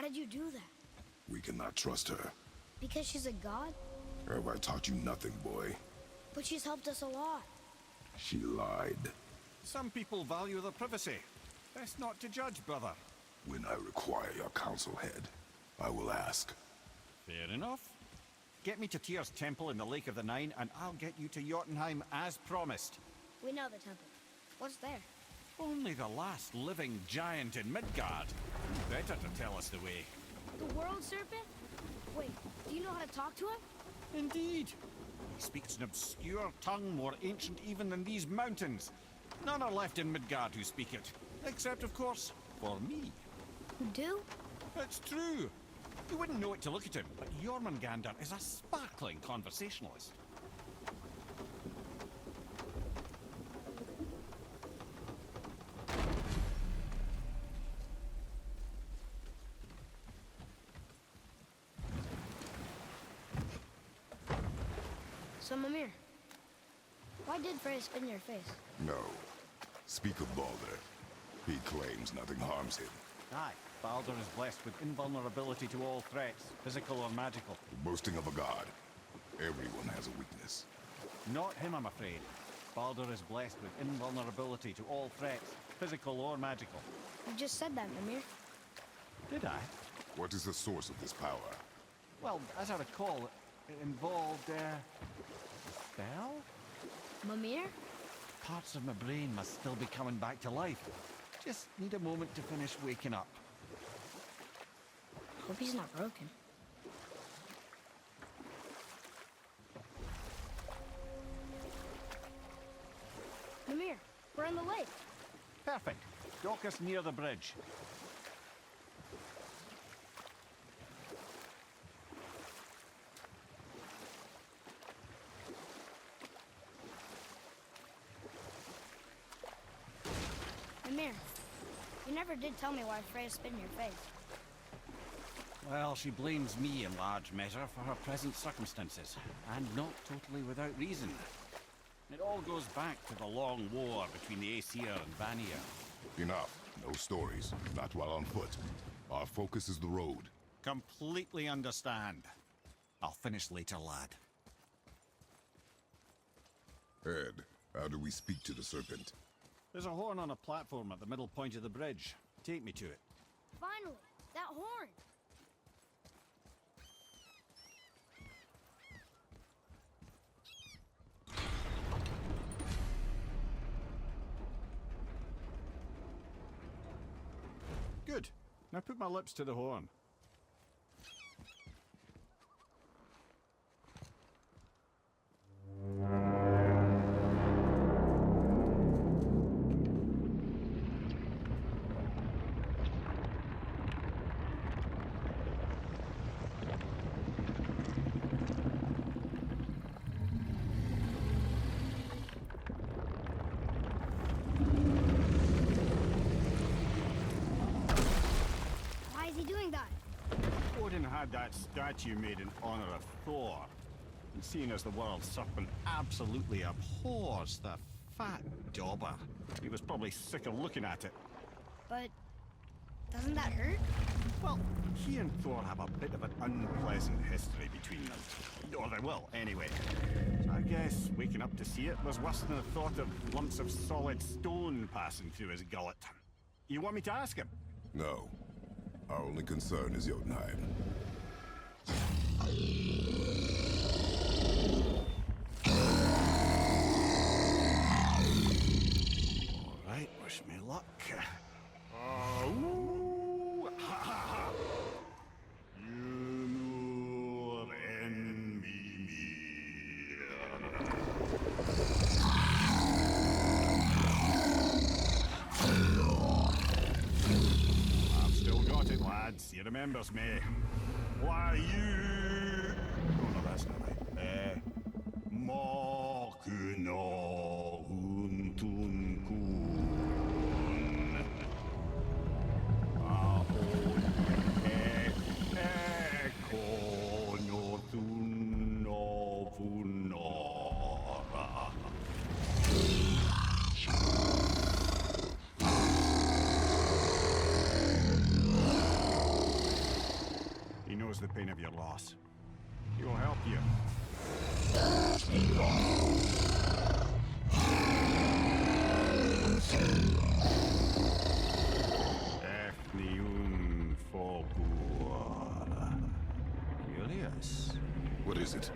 did you do that? We cannot trust her. Because she's a god? Have I taught you nothing, boy? But she's helped us a lot. She lied. Some people value their privacy. Best not to judge, brother. When I require your counsel, head, I will ask. Fair enough. Get me to Tyr's temple in the Lake of the Nine, and I'll get you to Jotunheim as promised. We know the temple. What's there? Only the last living giant in Midgard. Who better to tell us the way? The world serpent? Wait, do you know how to talk to him? Indeed. He speaks an obscure tongue more ancient even than these mountains. None are left in Midgard who speak it. Except, of course, for me. You do? It's true. You wouldn't know it to look at him, but Jormungandr is a sparkling conversationalist. So, Mimir, why did Freya spit in your face? No. Speak of Balder. He claims nothing harms him. Aye, Baldur is blessed with invulnerability to all threats, physical or magical. The boasting of a god. Everyone has a weakness. Not him, I'm afraid. Baldur is blessed with invulnerability to all threats, physical or magical. You just said that, Mimir. Did I? What is the source of this power? Well, as I recall, it involved, a spell? Mimir? Parts of my brain must still be coming back to life. Just need a moment to finish waking up. Hope he's not broken. Mimir, we're on the lake. Perfect. Dock us near the bridge. Mimir, you never did tell me why Freya spit in your face. Well, she blames me in large measure for her present circumstances, and not totally without reason. It all goes back to the long war between the Aesir and Vanir. Enough. No stories. Not while on foot. Our focus is the road. Completely understand. I'll finish later, lad. Ed, how do we speak to the serpent? There's a horn on a platform at the middle point of the bridge. Take me to it. Finally, that horn. Good. Now put my lips to the horn. Why is he doing that? Odin had that statue made in honor of Thor. And seeing as the world serpent absolutely abhors the fat dauber, he was probably sick of looking at it. But doesn't that hurt? Well, he and Thor have a bit of an unpleasant history between them. Or they will, anyway. So I guess waking up to see it was worse than the thought of lumps of solid stone passing through his gullet. You want me to ask him? No. Our only concern is Jotunheim. All right, wish me luck. Ooh, ha, ha, ha. Jumur en Mimir. I've still got it, lads. He remembers me. Why you? Oh no, that's not right. Mokuno Huntun Kun. Ahon Eko Notun Novunora. knows the pain of your loss. He will help you. Curious. What is it?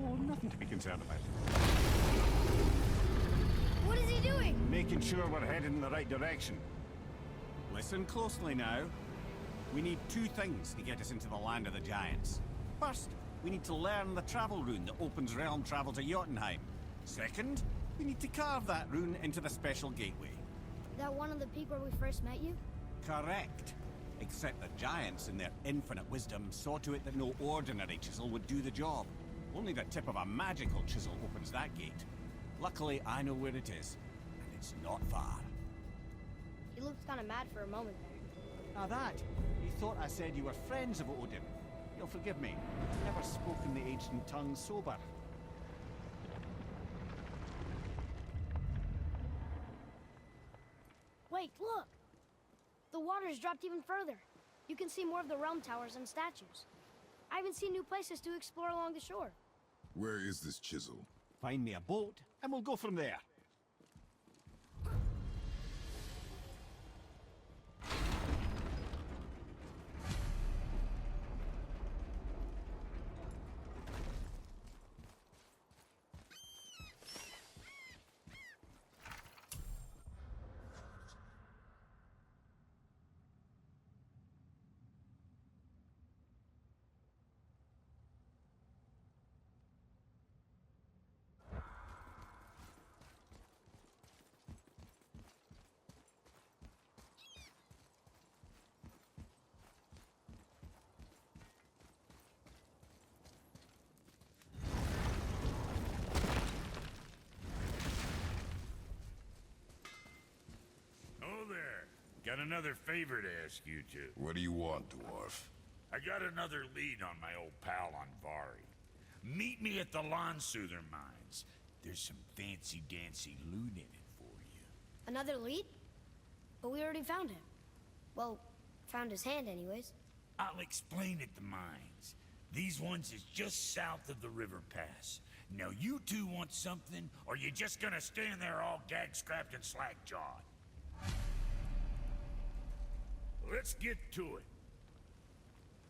Oh, nothing to be concerned about. What is he doing? Making sure we're headed in the right direction. Listen closely now. We need two things to get us into the land of the giants. First, we need to learn the travel rune that opens realm travel to Jotunheim. Second, we need to carve that rune into the special gateway. That one on the peak where we first met you? Correct. Except the giants, in their infinite wisdom, saw to it that no ordinary chisel would do the job. Only the tip of a magical chisel opens that gate. Luckily, I know where it is, and it's not far. He looked kind of mad for a moment there. Now that, you thought I said you were friends of Odin. You'll forgive me. Never spoken the ancient tongue sober. Wait, look! The water's dropped even further. You can see more of the realm towers and statues. I even see new places to explore along the shore. Where is this chisel? Find me a boat, and we'll go from there. Got another favor to ask you two. What do you want, dwarf? I got another lead on my old pal Anvari. Meet me at the Lawnsoother mines. There's some fancy-dancy loot in it for you. Another lead? But we already found him. Well, found his hand anyways. I'll explain at the mines. These ones is just south of the river pass. Now you two want something, or you just gonna stand there all gag-scrapped and slack-jawed? Let's get to it.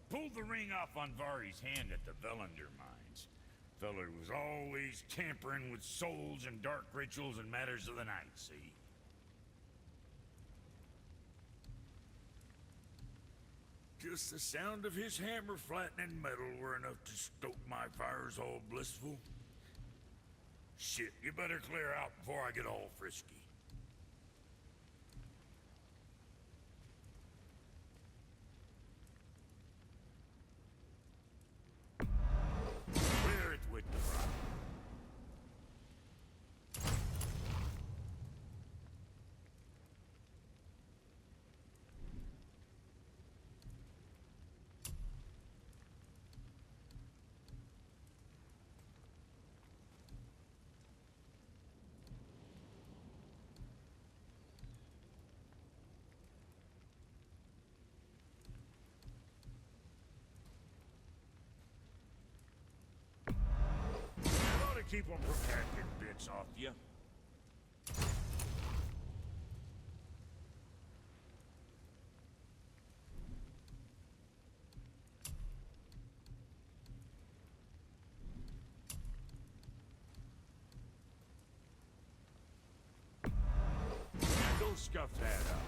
Pulled the ring off Anvari's hand at the Velander mines. Feller was always tampering with souls and dark rituals and matters of the night, see? Just the sound of his hammer flattening metal were enough to stoke my fires all blissful. Shit, you better clear out before I get all frisky. Clear it with the rock. Keep them from hacking bits off you. Now go scuff that up.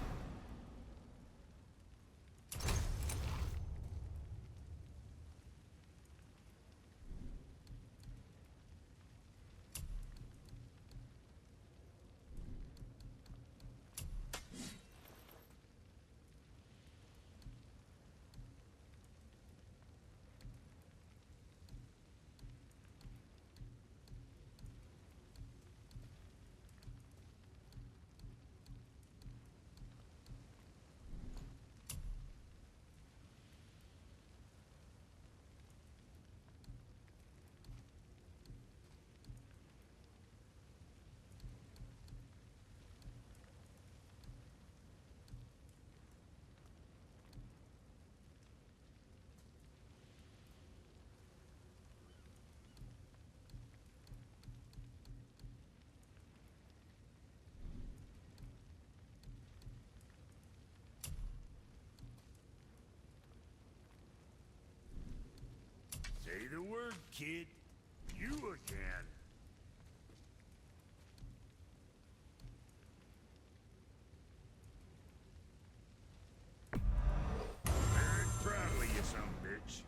kid. You again. Very proud of you, son of a bitch.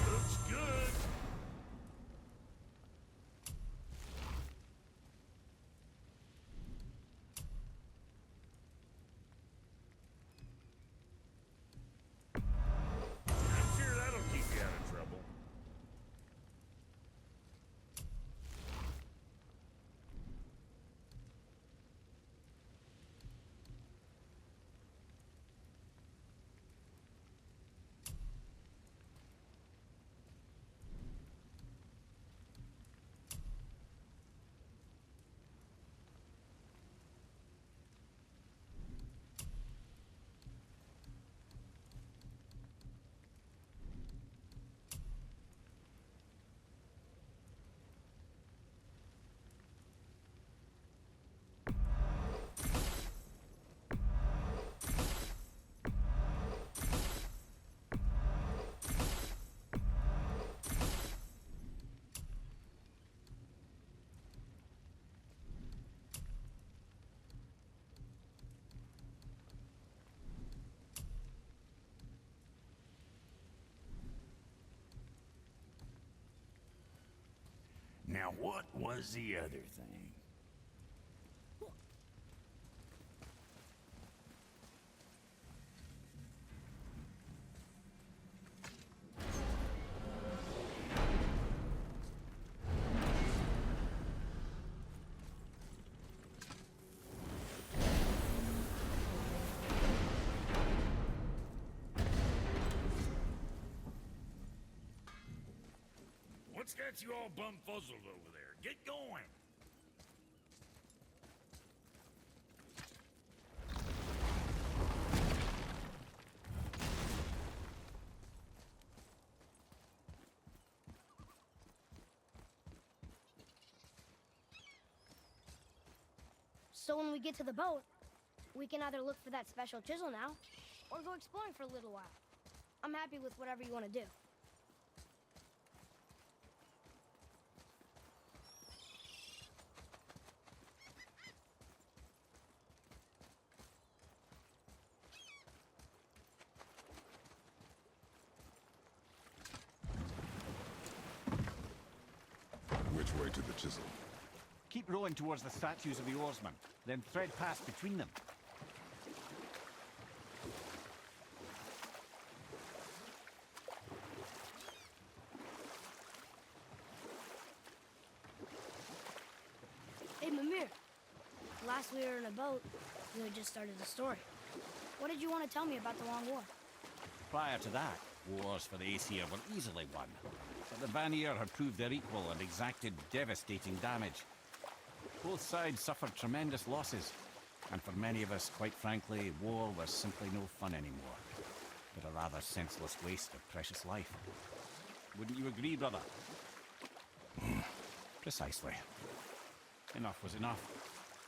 Looks good. I'm sure that'll keep you out of trouble. Now, what was the other thing? What's got you all bumfuzzled over there? Get going! So when we get to the boat, we can either look for that special chisel now, or go exploring for a little while. I'm happy with whatever you want to do. Which way to the chisel? Keep rowing towards the statues of the oarsmen, then thread past between them. Hey, Mimir. Last we were in a boat, you had just started the story. What did you want to tell me about the Long War? Prior to that, wars for the Aesir were easily won. But the Vanir had proved their equal and exacted devastating damage. Both sides suffered tremendous losses, and for many of us, quite frankly, war was simply no fun anymore, but a rather senseless waste of precious life. Wouldn't you agree, brother? Precisely. Enough was enough.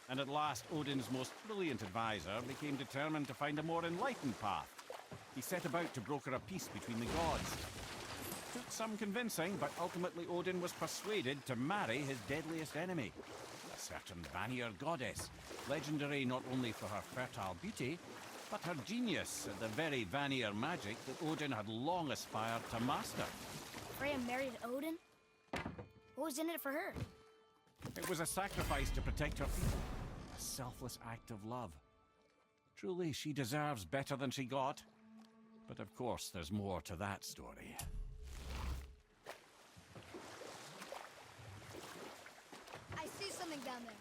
And at last, Odin's most brilliant advisor became determined to find a more enlightened path. He set about to broker a peace between the gods. Took some convincing, but ultimately Odin was persuaded to marry his deadliest enemy, a certain Vanir goddess, legendary not only for her fertile beauty, but her genius at the very Vanir magic that Odin had long aspired to master. Freya married Odin? What was in it for her? It was a sacrifice to protect her people, a selfless act of love. Truly, she deserves better than she got. But of course, there's more to that story. I see something down there.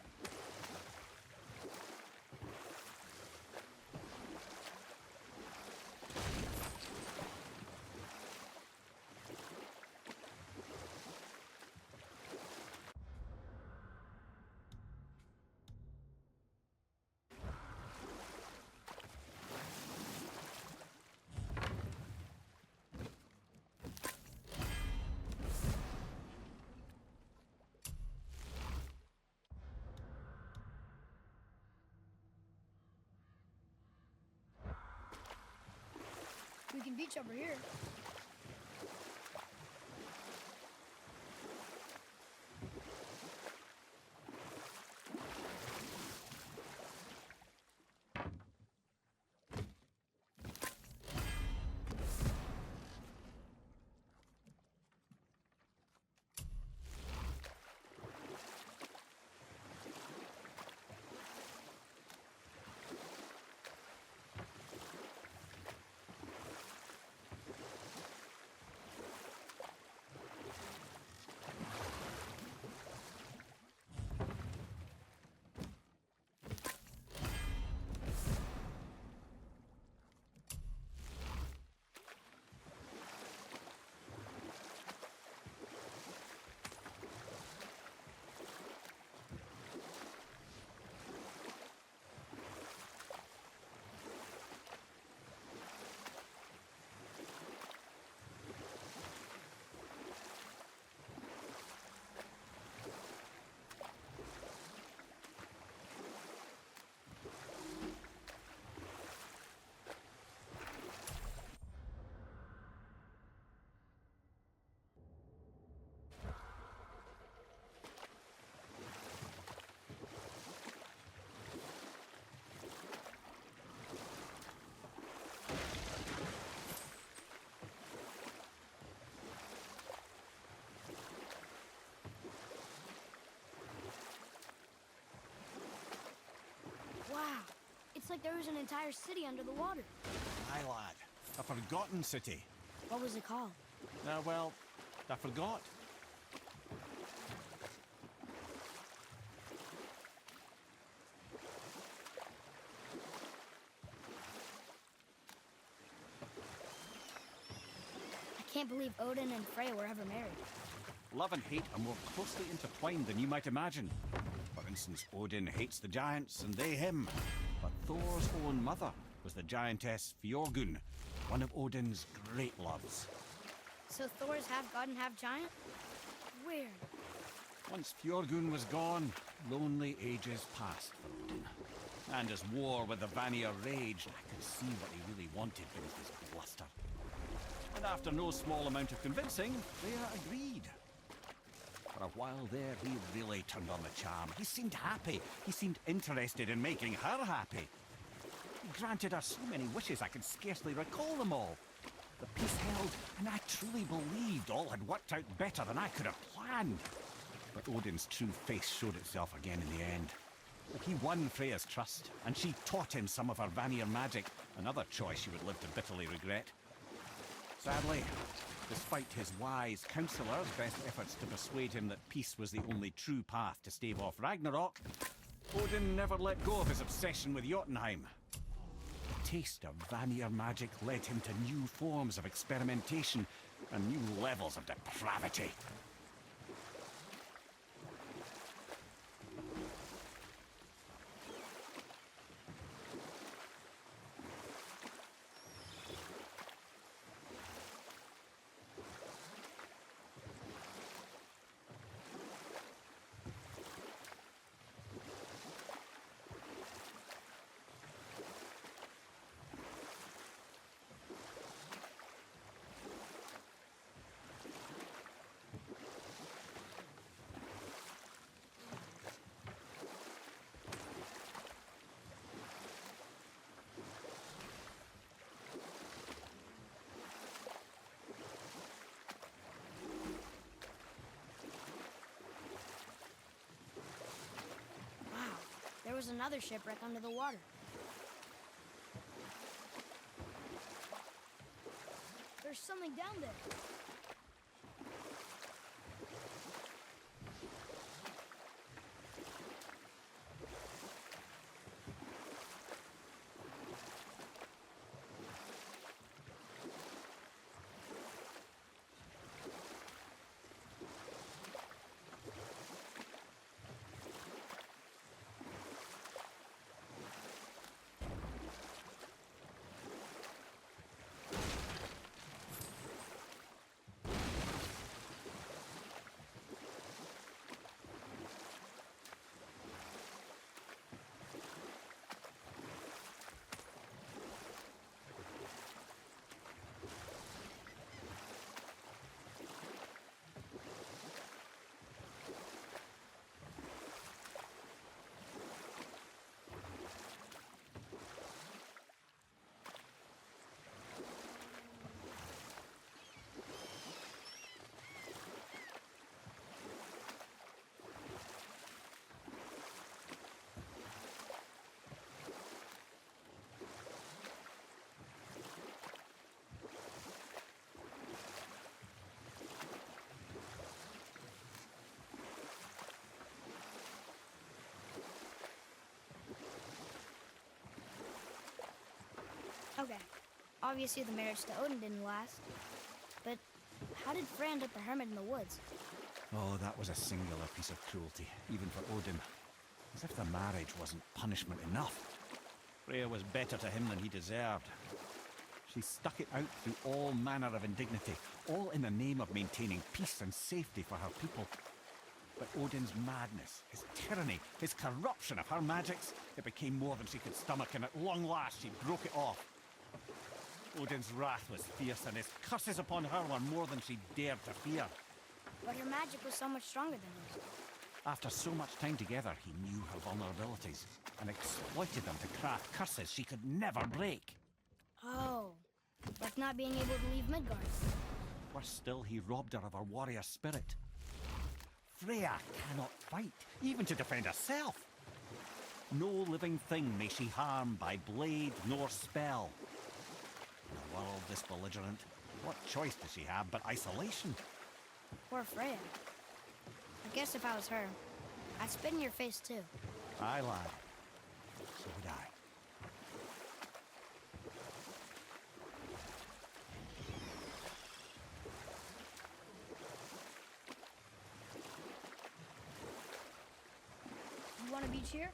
Decent beach over here. Wow. It's like there was an entire city under the water. Aye, lad. A forgotten city. What was it called? Well, I forgot. I can't believe Odin and Freya were ever married. Love and hate are more closely intertwined than you might imagine. For instance, Odin hates the giants and they him. But Thor's own mother was the giantess Fjorgun, one of Odin's great loves. So Thor's half god and half giant? Weird. Once Fjorgun was gone, lonely ages passed for Odin. And as war with the Vanir raged, I could see what he really wanted beneath his bluster. And after no small amount of convincing, Freya agreed. For a while there, he really turned on the charm. He seemed happy. He seemed interested in making her happy. He granted her so many wishes I could scarcely recall them all. The peace held, and I truly believed all had worked out better than I could have planned. But Odin's true face showed itself again in the end. He won Freya's trust, and she taught him some of her Vanir magic, another choice she would live to bitterly regret. Sadly, despite his wise counselor's best efforts to persuade him that peace was the only true path to stave off Ragnarok, Odin never let go of his obsession with Jotunheim. The taste of Vanir magic led him to new forms of experimentation and new levels of depravity. There was another shipwreck under the water. There's something down there. Obviously, the marriage to Odin didn't last. But how did Frey end up a hermit in the woods? Oh, that was a singular piece of cruelty, even for Odin. As if the marriage wasn't punishment enough. Freya was better to him than he deserved. She stuck it out through all manner of indignity, all in the name of maintaining peace and safety for her people. But Odin's madness, his tyranny, his corruption of her magics, it became more than she could stomach, and at long last she broke it off. Odin's wrath was fierce, and his curses upon her were more than she dared to fear. But her magic was so much stronger than his. After so much time together, he knew her vulnerabilities, and exploited them to craft curses she could never break. Oh, like not being able to leave Midgard. Worse still, he robbed her of her warrior spirit. Freya cannot fight, even to defend herself. No living thing may she harm by blade nor spell. In a world this belligerent, what choice does she have but isolation? Poor Freya. I guess if I was her, I'd spit in your face too. Aye, lad. So would I. You want a beach here?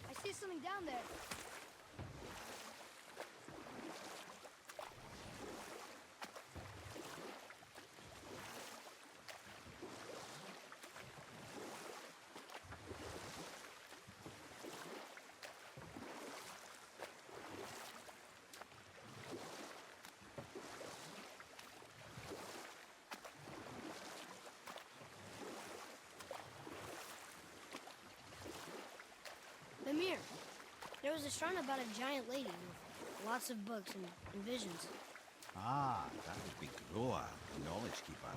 I see something down there. The mirror. There was a shrine about a giant lady with lots of books and visions. Ah, that would be Groa, the Knowledge Keeper.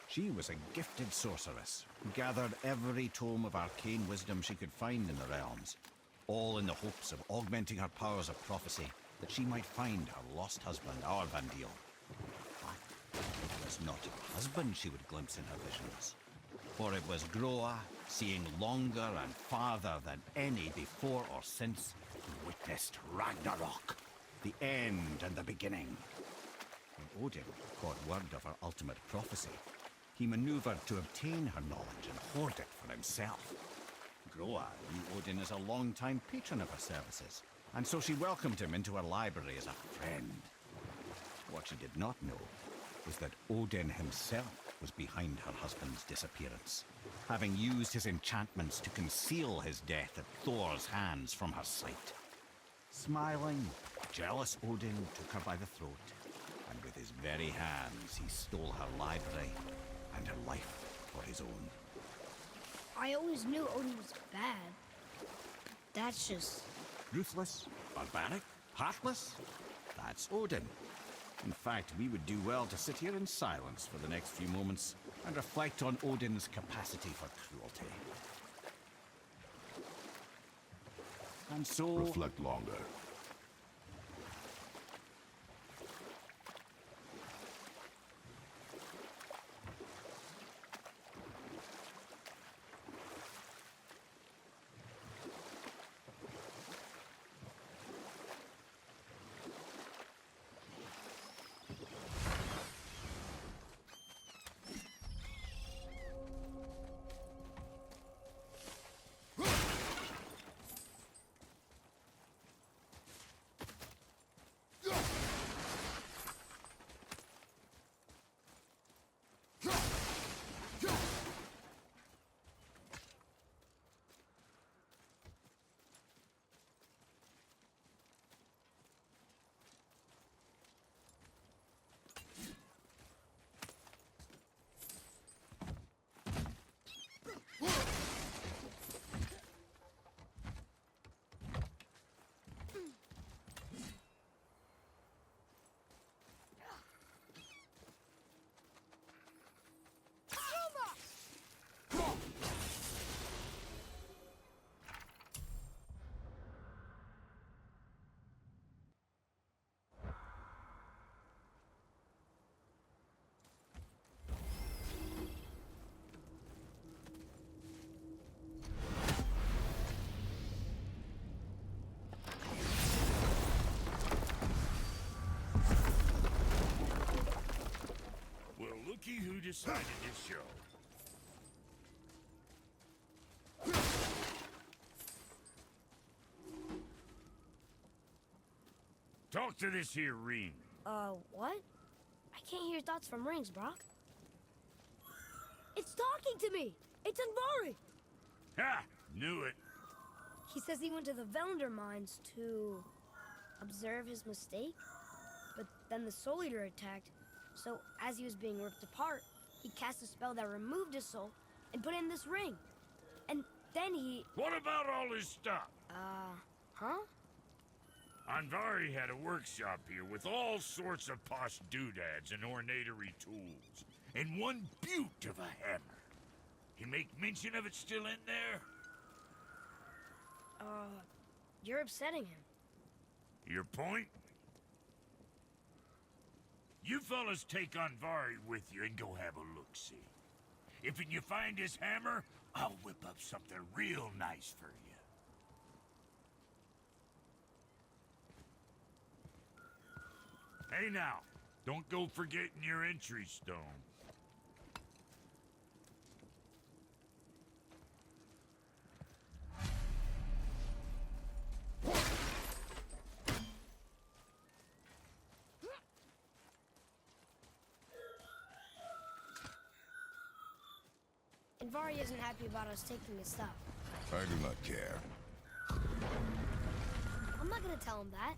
She was a gifted sorceress, who gathered every tome of arcane wisdom she could find in the realms, all in the hopes of augmenting her powers of prophecy, that she might find her lost husband, Arvandil. But it was not her husband she would glimpse in her visions, for it was Groa, seeing longer and farther than any before or since, who witnessed Ragnarok, the end and the beginning. When Odin caught word of her ultimate prophecy, he maneuvered to obtain her knowledge and hoard it for himself. Groa knew Odin as a long-time patron of her services, and so she welcomed him into her library as a friend. What she did not know was that Odin himself was behind her husband's disappearance, having used his enchantments to conceal his death at Thor's hands from her sight. Smiling, jealous Odin took her by the throat, and with his very hands he stole her library and her life for his own. I always knew Odin was bad. That's just... Ruthless, barbaric, heartless? That's Odin. In fact, we would do well to sit here in silence for the next few moments and reflect on Odin's capacity for cruelty. And so... Reflect longer. Looky who decided to show. Talk to this here ring. What? I can't hear thoughts from rings, Brock. It's talking to me! It's Andvari! Ha! Knew it. He says he went to the Velander mines to... observe his mistake? But then the Soul Eater attacked, so as he was being ripped apart, he cast a spell that removed his soul and put in this ring. And then he... What about all his stuff? Huh? Andvari had a workshop here with all sorts of posh doodads and ornatery tools. And one beaut of a hammer. You make mention of it still in there? You're upsetting him. Your point? You fellas take Andvari with you and go have a look-see. If you find his hammer, I'll whip up something real nice for you. Hey now, don't go forgetting your entry stone. Andvari isn't happy about us taking his stuff. I do not care. I'm not gonna tell him that.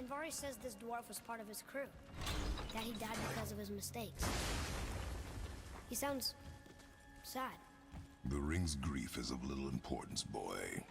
Andvari says this dwarf was part of his crew. That he died because of his mistakes. He sounds sad. The ring's grief is of little importance, boy.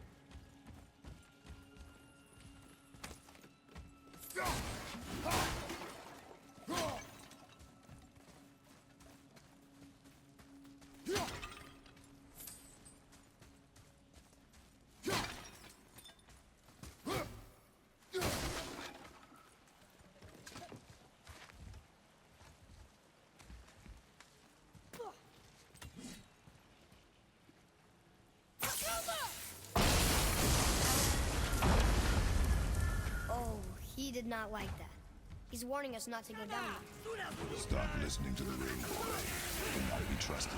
He did not like that. He's warning us not to go down there. Stop listening to the ring, boy. He cannot be trusted.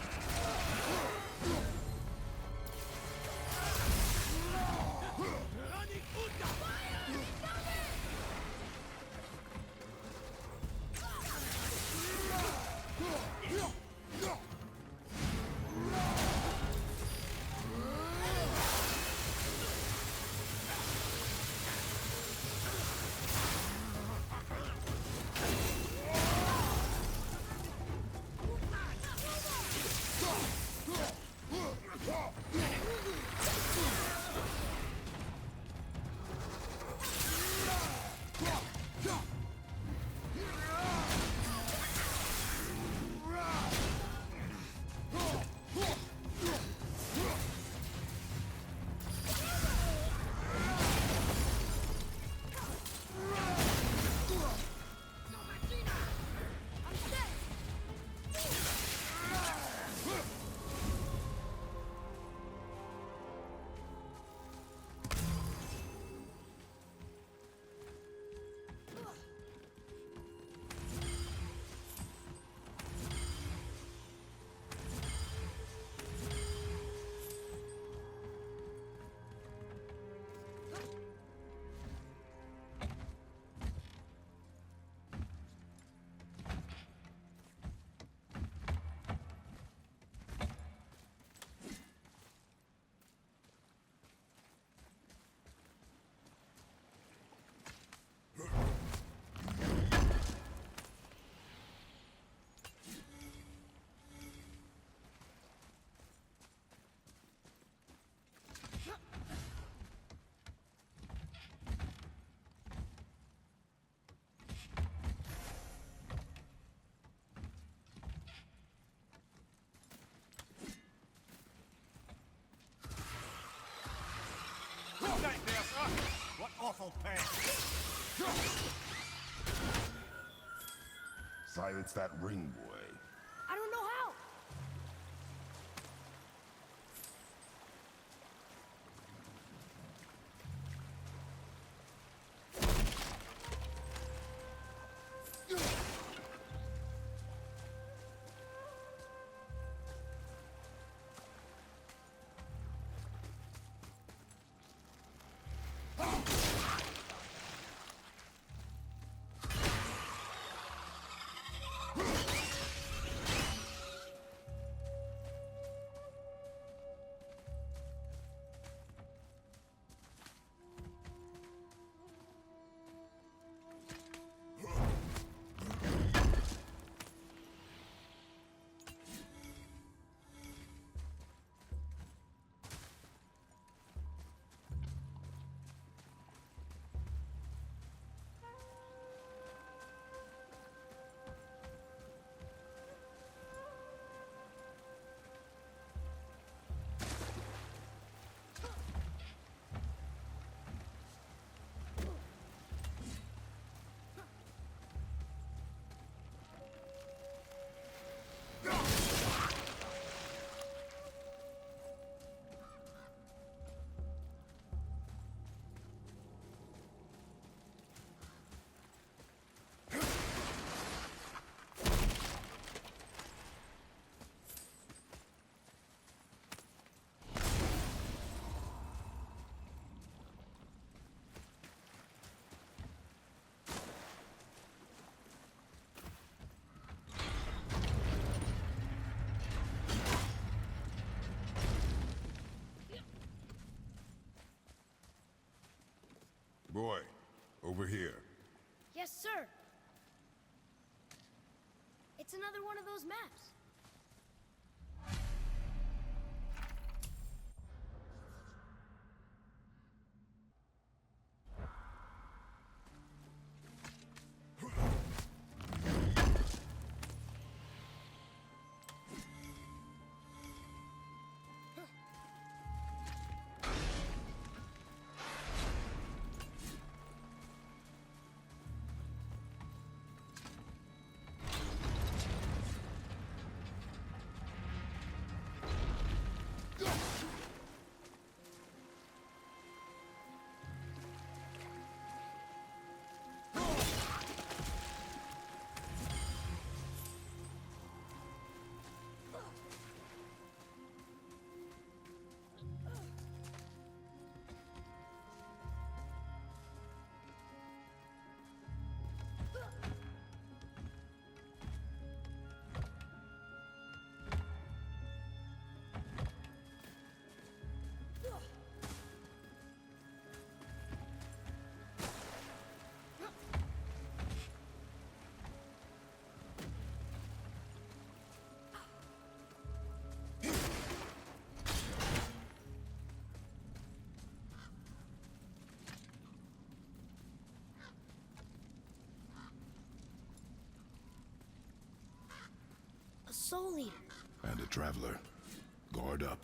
What awful pain! Silence that ring, boy. I don't know how. Boy, over here. Yes, sir. It's another one of those maps. A soul eater. And a traveler. Guard up.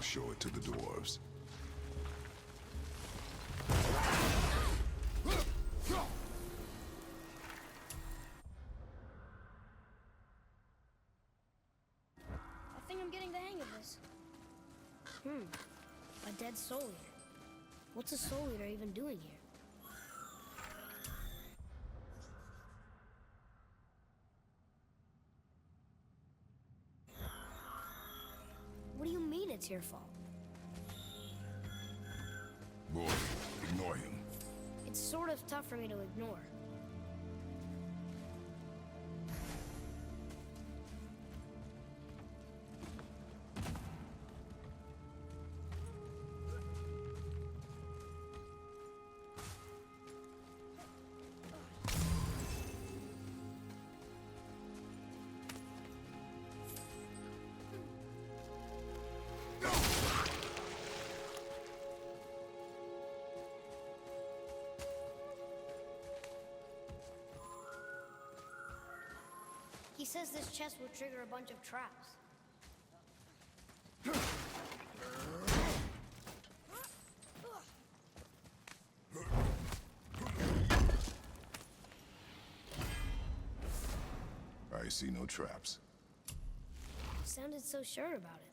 Show it to the dwarves. I think I'm getting the hang of this. A dead soul eater. What's a soul eater even doing here? What do you mean it's your fault? Boy, ignore him. It's sort of tough for me to ignore. He says this chest will trigger a bunch of traps. I see no traps. You sounded so sure about it.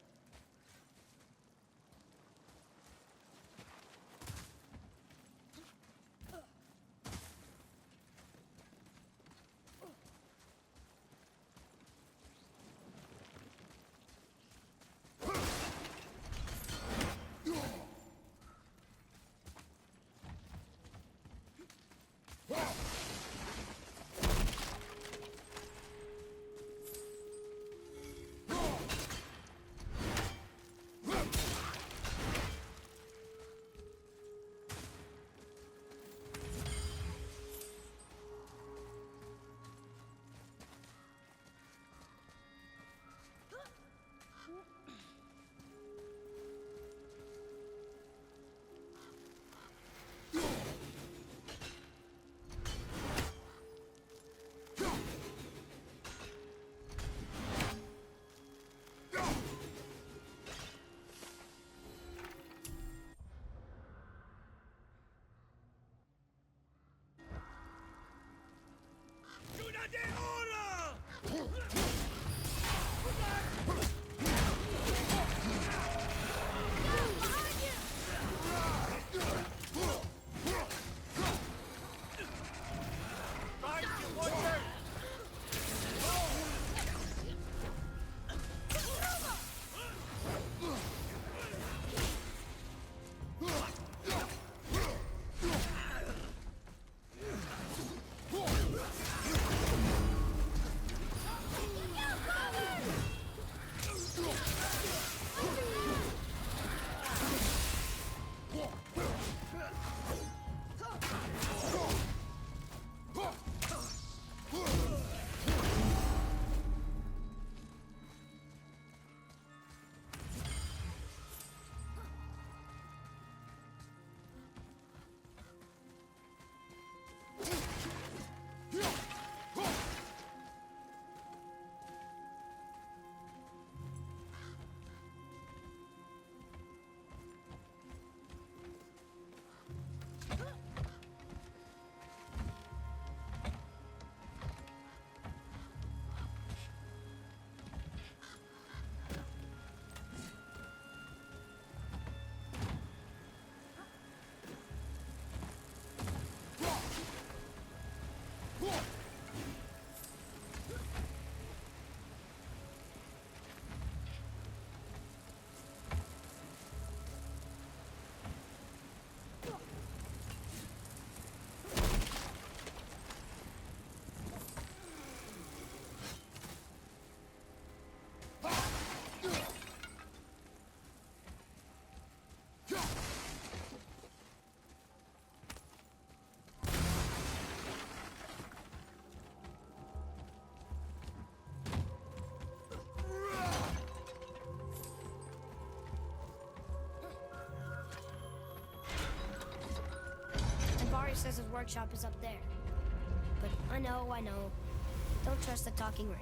Says his workshop is up there. But I know. Don't trust the talking ring.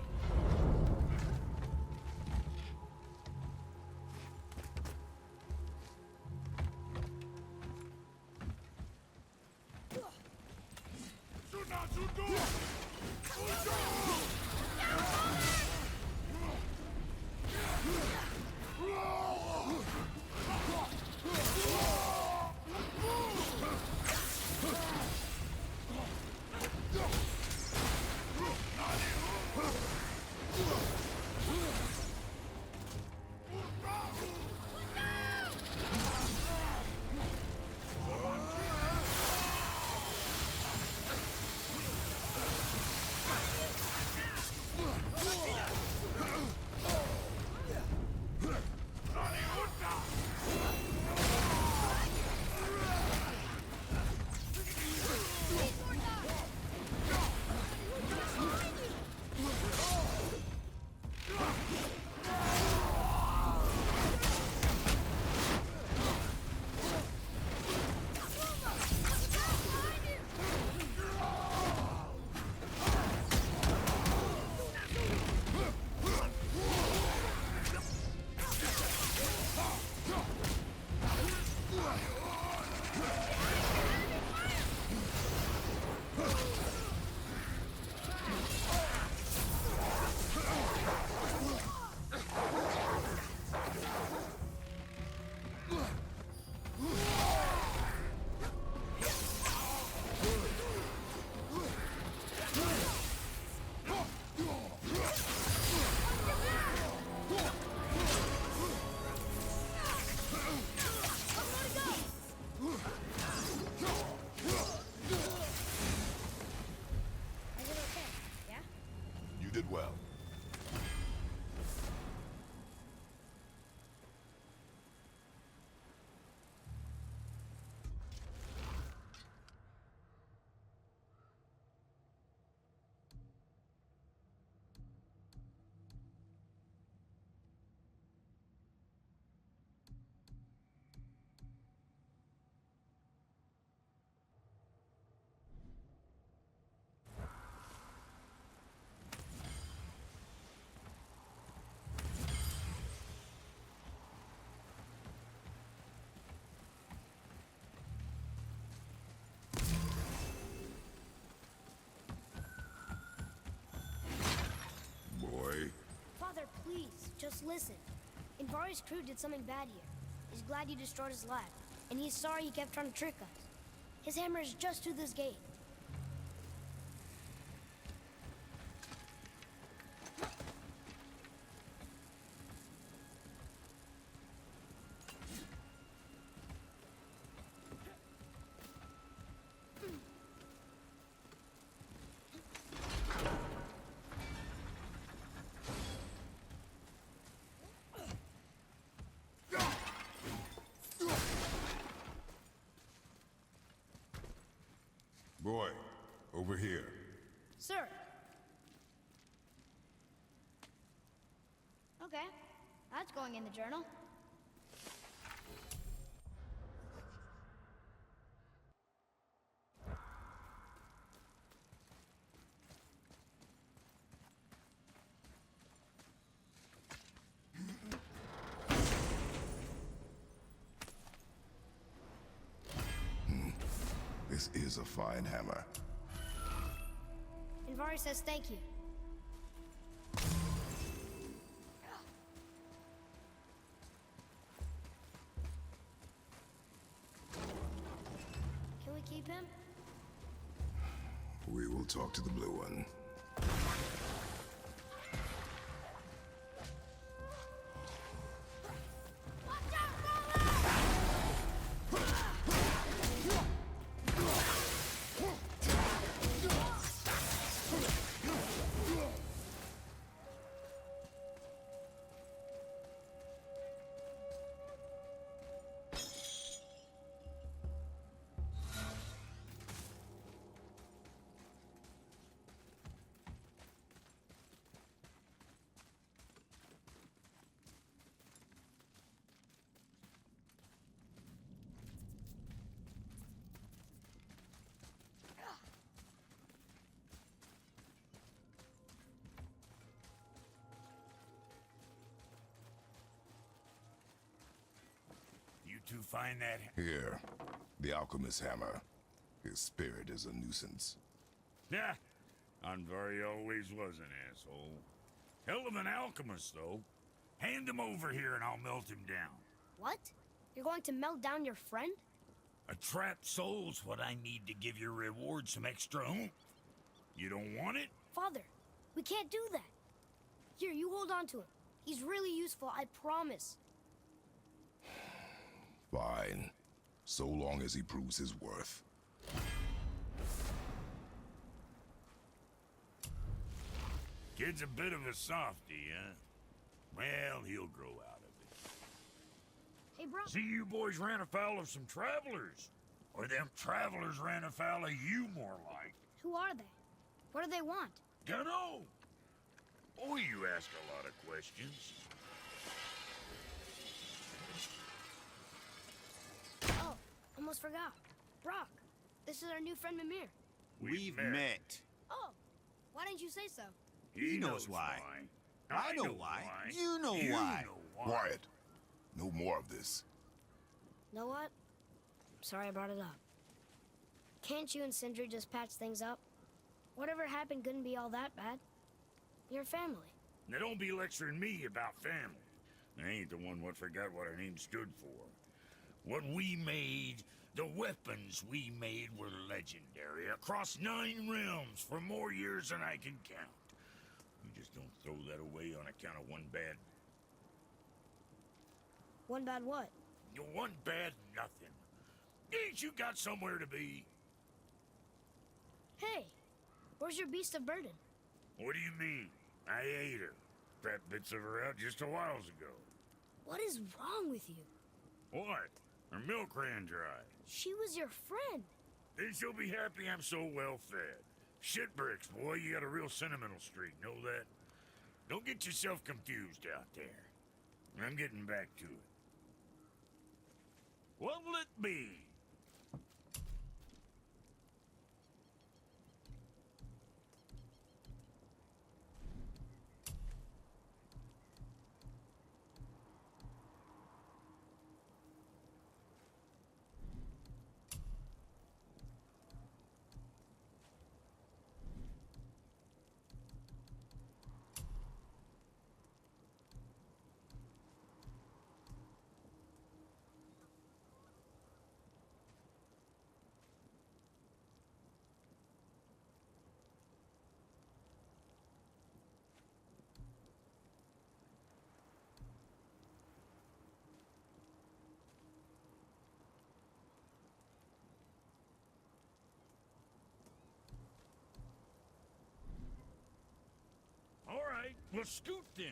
just listen. Invari's crew did something bad here. He's glad you destroyed his lab, and he's sorry he kept trying to trick us. His hammer is just through this gate. Boy, over here. Sir. Okay, that's going in the journal. This is a fine hammer. Invari says thank you. Can we keep him? We will talk to the blue one. To find that. Here, the alchemist's hammer. His spirit is a nuisance. Yeah, Anvari always was an asshole. Hell of an alchemist, though. Hand him over here and I'll melt him down. What? You're going to melt down your friend? A trapped soul's what I need to give your reward some extra oomph. You don't want it? Father, we can't do that. Here, you hold on to him. He's really useful, I promise. Fine. So long as he proves his worth. Kid's a bit of a softie, huh? Well, he'll grow out of it. Hey, bro. See, you boys ran afoul of some travelers. Or them travelers ran afoul of you, more like. Who are they? What do they want? Dunno. Oh, you ask a lot of questions. Oh, almost forgot. Brock, this is our new friend Mimir. We've met. Oh, why didn't you say so? He knows why. I know why. You know why. Quiet. No more of this. Know what? Sorry I brought it up. Can't you and Sindri just patch things up? Whatever happened couldn't be all that bad. You're family. Now don't be lecturing me about family. I ain't the one what forgot what our name stood for. What we made, the weapons we made were legendary across 9 realms for more years than I can count. We just don't throw that away on account of one bad... One bad what? One bad nothing. Ain't you got somewhere to be? Hey, where's your beast of burden? What do you mean? I ate her. Fat bits of her out just a while ago. What is wrong with you? What? Her milk ran dry. She was your friend. Then she'll be happy I'm so well fed. Shit bricks, boy, you got a real sentimental streak, know that? Don't get yourself confused out there. I'm getting back to it. What'll it be? Well, scoot then.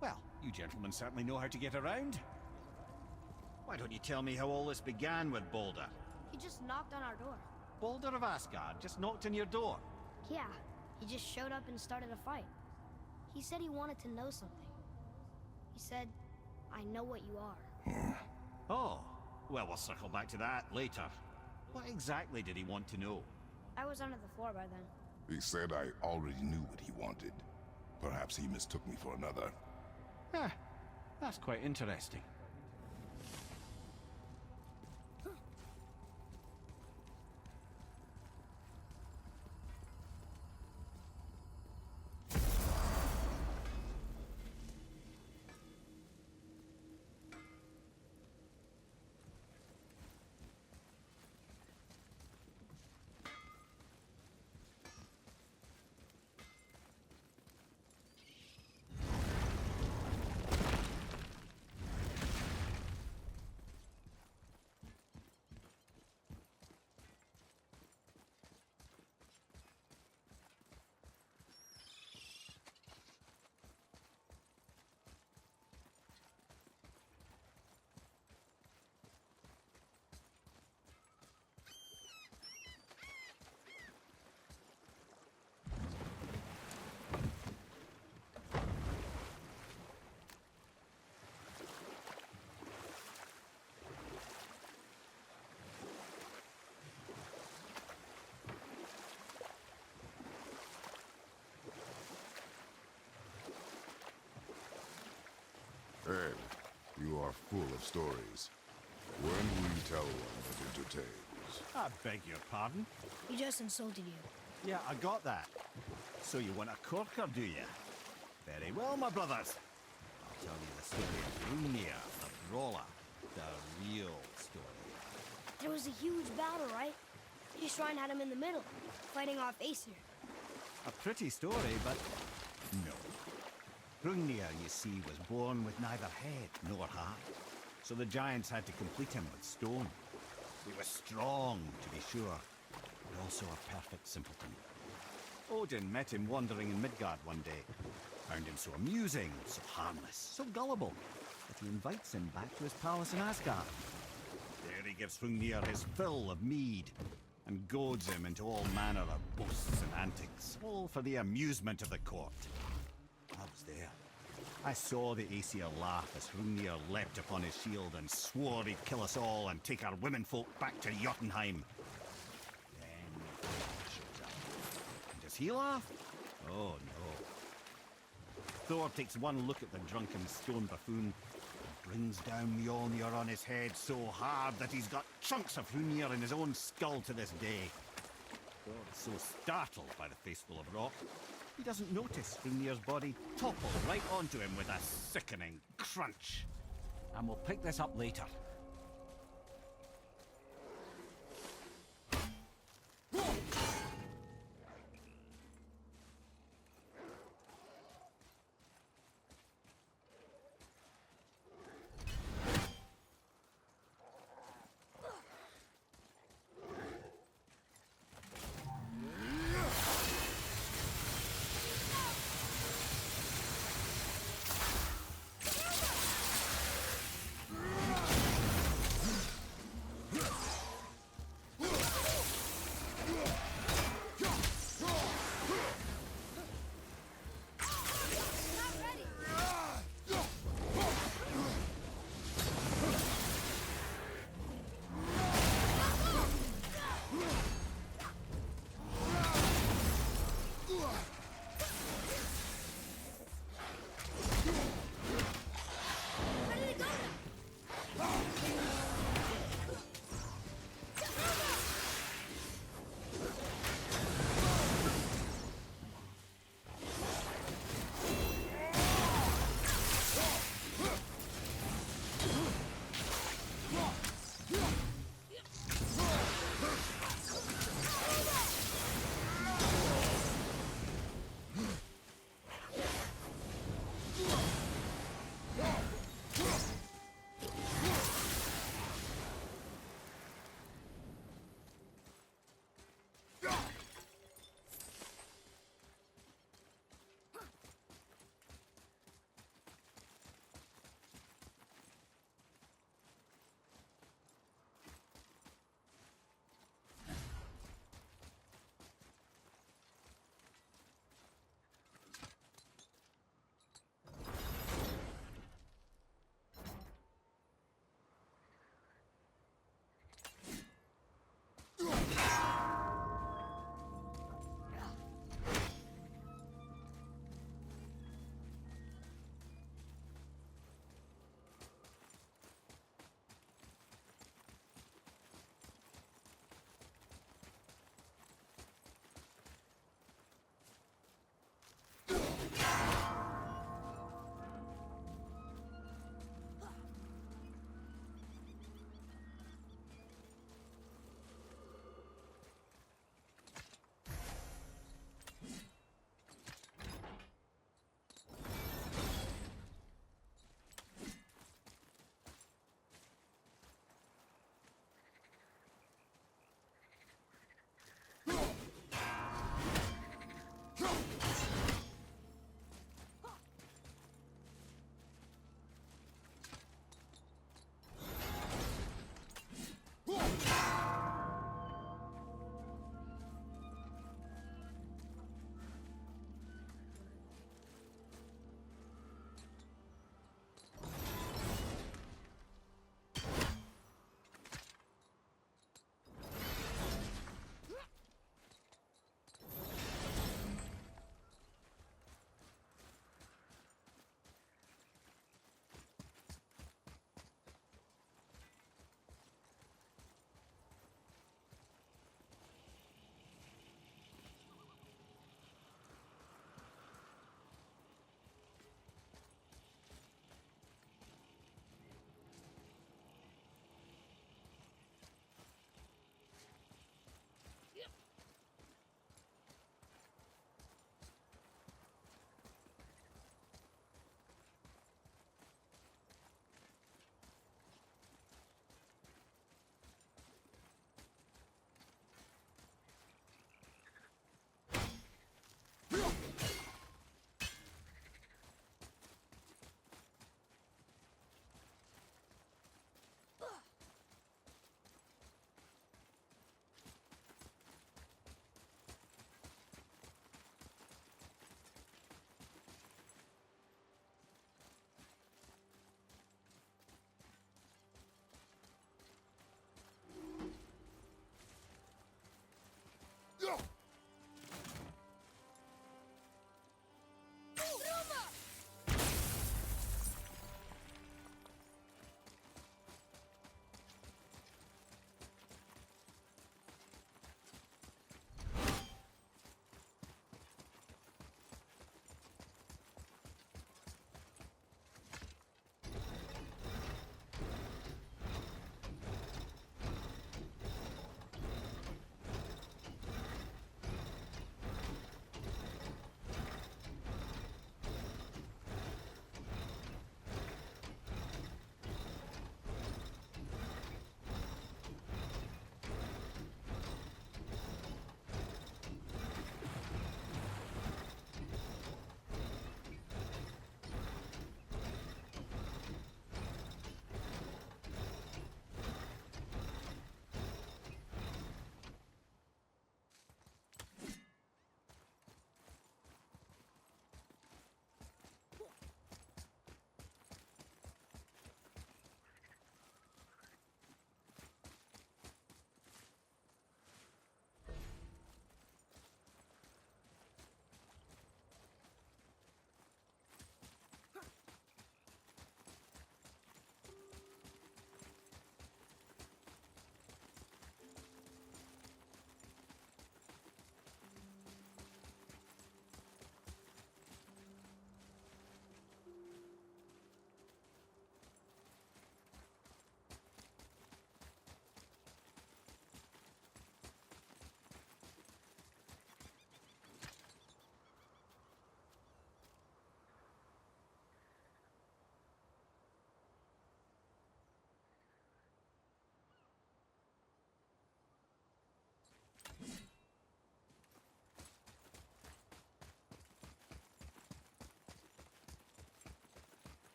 Well, you gentlemen certainly know how to get around. Why don't you tell me how all this began with Balder? He just knocked on our door. Balder of Asgard just knocked on your door. Yeah, he just showed up and started a fight. He said he wanted to know something. He said, I know what you are. Oh, well, we'll circle back to that later. What exactly did he want to know? I was under the floor by then. He said I already knew what he wanted. Perhaps he mistook me for another. Huh, that's quite interesting. Ed, you are full of stories. When will you tell one that entertains? I beg your pardon? He just insulted you. Yeah, I got that. So you want a corker, do you? Very well, my brothers. I'll tell you the story of Hrungnir, the brawler. The real story. There was a huge battle, right? His shrine had him in the middle, fighting off Aesir. A pretty story, but no. Hrungnir, you see, was born with neither head nor heart, so the giants had to complete him with stone. He was strong, to be sure, but also a perfect simpleton. Odin met him wandering in Midgard one day, found him so amusing, so harmless, so gullible, that he invites him back to his palace in Asgard. There he gives Hrungnir his fill of mead, and goads him into all manner of boasts and antics, all for the amusement of the court. I was there. I saw the Aesir laugh as Hrungnir leapt upon his shield and swore he'd kill us all and take our womenfolk back to Jotunheim. Then Thor shows up. And does he laugh? Oh no. Thor takes one look at the drunken stone buffoon and brings down Mjolnir on his head so hard that he's got chunks of Hrungnir in his own skull to this day. Thor is so startled by the face full of rock, he doesn't notice Hrungnir's body topple right onto him with a sickening crunch. And we'll pick this up later.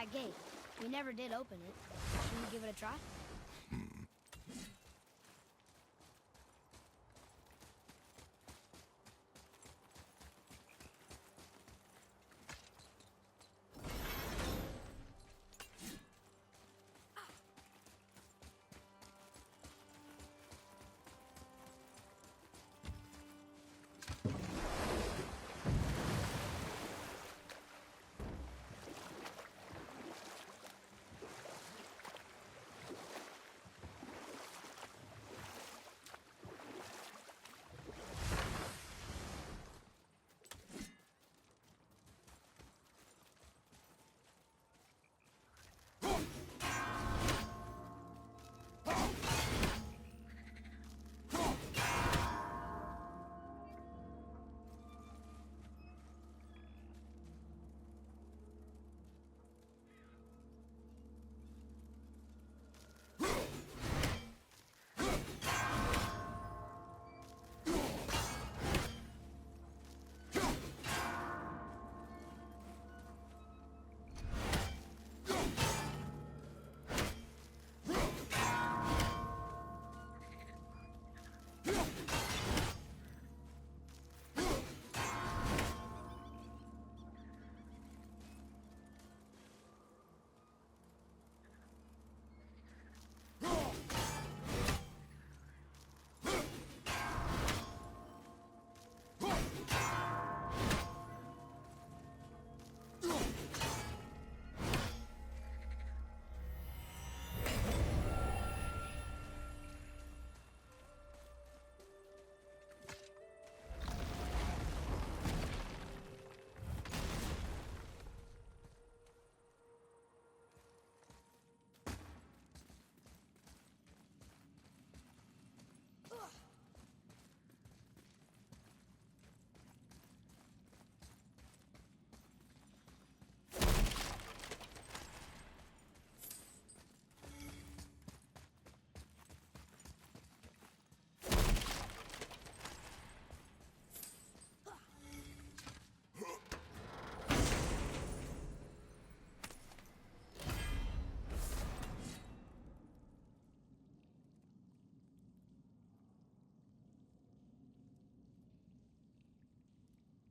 that gate. We never did open it. Should we give it a try?